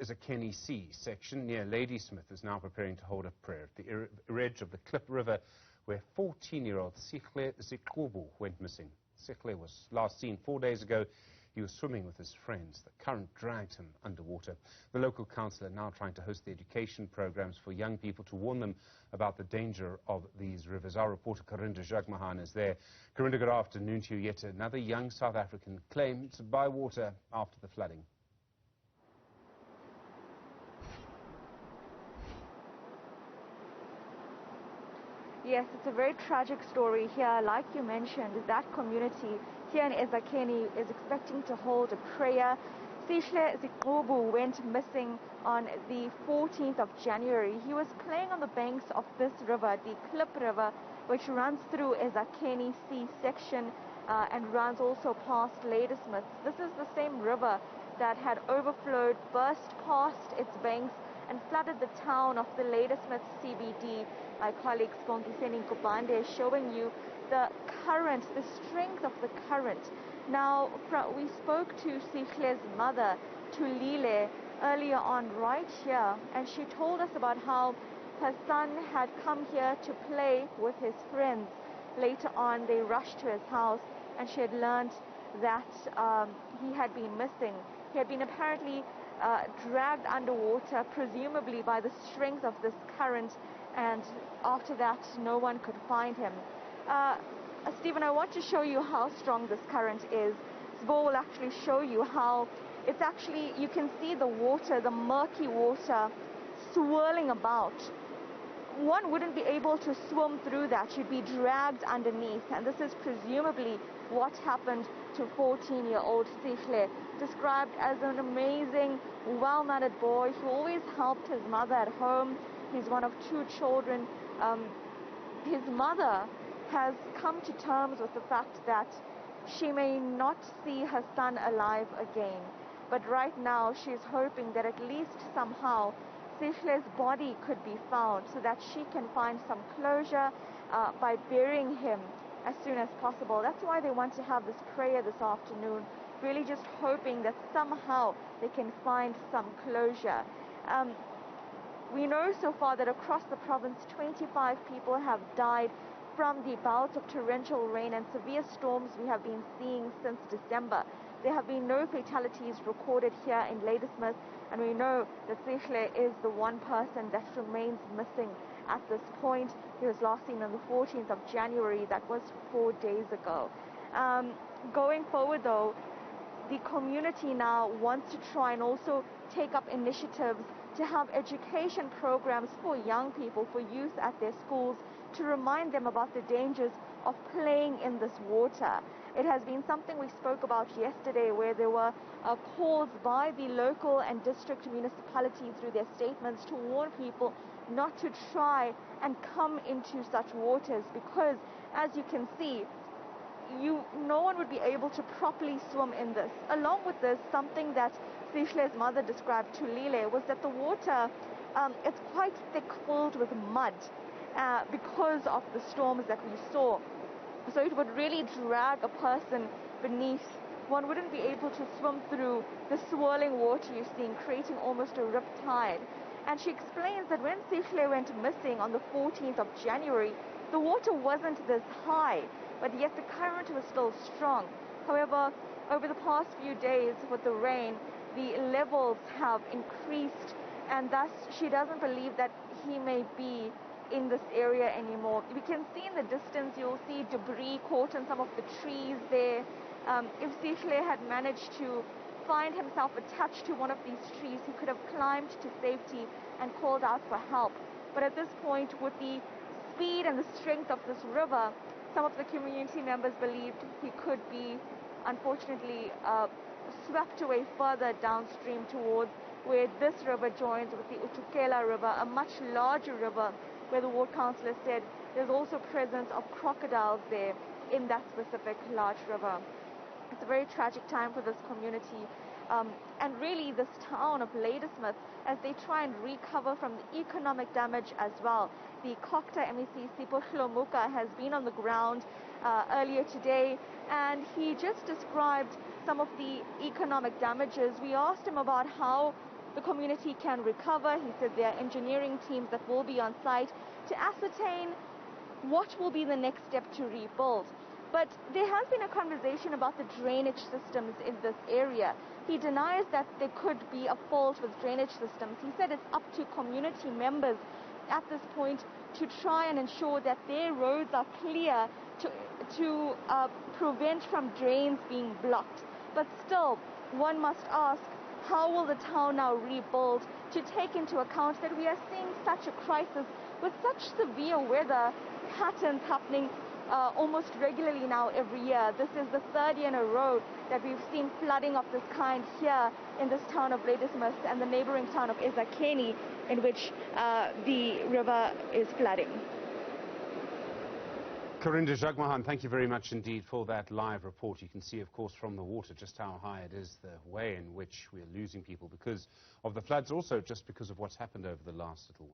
Ezakheni C section near Ladysmith is now preparing to hold a prayer at the edge of the Klip River, where 14-year-old Sihle Ziqubu went missing. Sihle was last seen 4 days ago. He was swimming with his friends. The current dragged him underwater. The local councillor now trying to host the education programs for young people to warn them about the danger of these rivers. Our reporter Karinda Jagmohan is there. Karinda, good afternoon to you. Yet another young South African claimed to buy water after the flooding. Yes, it's a very tragic story here. Like you mentioned, that community here in Ezakheni is expecting to hold a prayer. Sihle Ziqubu went missing on the 14th of January. He was playing on the banks of this river, the Klip River, which runs through Ezakheni C section and runs also past Ladysmith. This is the same river that had overflowed, burst past its banks and flooded the town of the Ladysmith CBD. My colleague Ladysmith is showing you the current, the strength of the current. Now, we spoke to Sihle's mother, Sihle, earlier on right here, and she told us about how her son had come here to play with his friends. Later on, they rushed to his house, and she had learned that he had been missing. He had been apparently dragged underwater, presumably by the strength of this current, and after that, no one could find him. Stephen, I want to show you how strong this current is. Sbo will actually show you how it's actually, you can see the water, the murky water swirling about. One wouldn't be able to swim through that. You'd be dragged underneath, and this is presumably what happened to 14-year-old Sihle, described as an amazing, well-mannered boy who always helped his mother at home. He's one of 2 children. His mother has come to terms with the fact that she may not see her son alive again. But right now, she's hoping that at least somehow Sihle's body could be found so that she can find some closure by burying him as soon as possible. That's why they want to have this prayer this afternoon, really just hoping that somehow they can find some closure. We know so far that across the province, 25 people have died from the bouts of torrential rain and severe storms we have been seeing since December. There have been no fatalities recorded here in Ladysmith, and we know that Sihle is the one person that remains missing at this point. He was last seen on the 14th of January. That was 4 days ago. Going forward, though, the community now wants to try and also take up initiatives to have education programs for young people, for youth at their schools, to remind them about the dangers of playing in this water. It has been something we spoke about yesterday, where there were calls by the local and district municipality through their statements to warn people not to try and come into such waters, because as you can see, no one would be able to properly swim in this. Along with this, something that Sihle's mother described to Lile was that the water, it's quite thick, filled with mud because of the storms that we saw. So it would really drag a person beneath. One wouldn't be able to swim through the swirling water you're seeing, creating almost a riptide. And she explains that when Sihle went missing on the 14th of January, the water wasn't this high, but yet the current was still strong. However, over the past few days with the rain, the levels have increased, and thus she doesn't believe that he may be in this area anymore. We can see in the distance, you'll see debris caught in some of the trees there. If Sihle had managed to find himself attached to one of these trees, he could have climbed to safety and called out for help. But at this point, with the speed and the strength of this river, some of the community members believed he could be, unfortunately, swept away further downstream towards where this river joins with the Utukela River, a much larger river, where the ward councillor said there's also presence of crocodiles there in that specific large river. It's a very tragic time for this community, and really this town of Ladysmith, as they try and recover from the economic damage as well. The Kokta MEC Sipho Hlomuka has been on the ground earlier today, and he just described some of the economic damages. We asked him about how the community can recover. He said there are engineering teams that will be on site to ascertain what will be the next step to rebuild. But there has been a conversation about the drainage systems in this area. He denies that there could be a fault with drainage systems. He said it's up to community members at this point to try and ensure that their roads are clear to prevent from drains being blocked. But still, one must ask, how will the town now rebuild to take into account that we are seeing such a crisis with such severe weather patterns happening almost regularly now every year. This is the third year in a row that we've seen flooding of this kind here in this town of Ladysmith and the neighboring town of Ezakheni, in which the river is flooding. Karinda Jagmohan, thank you very much indeed for that live report. You can see, of course, from the water just how high it is, the way in which we're losing people because of the floods, also just because of what's happened over the last little while.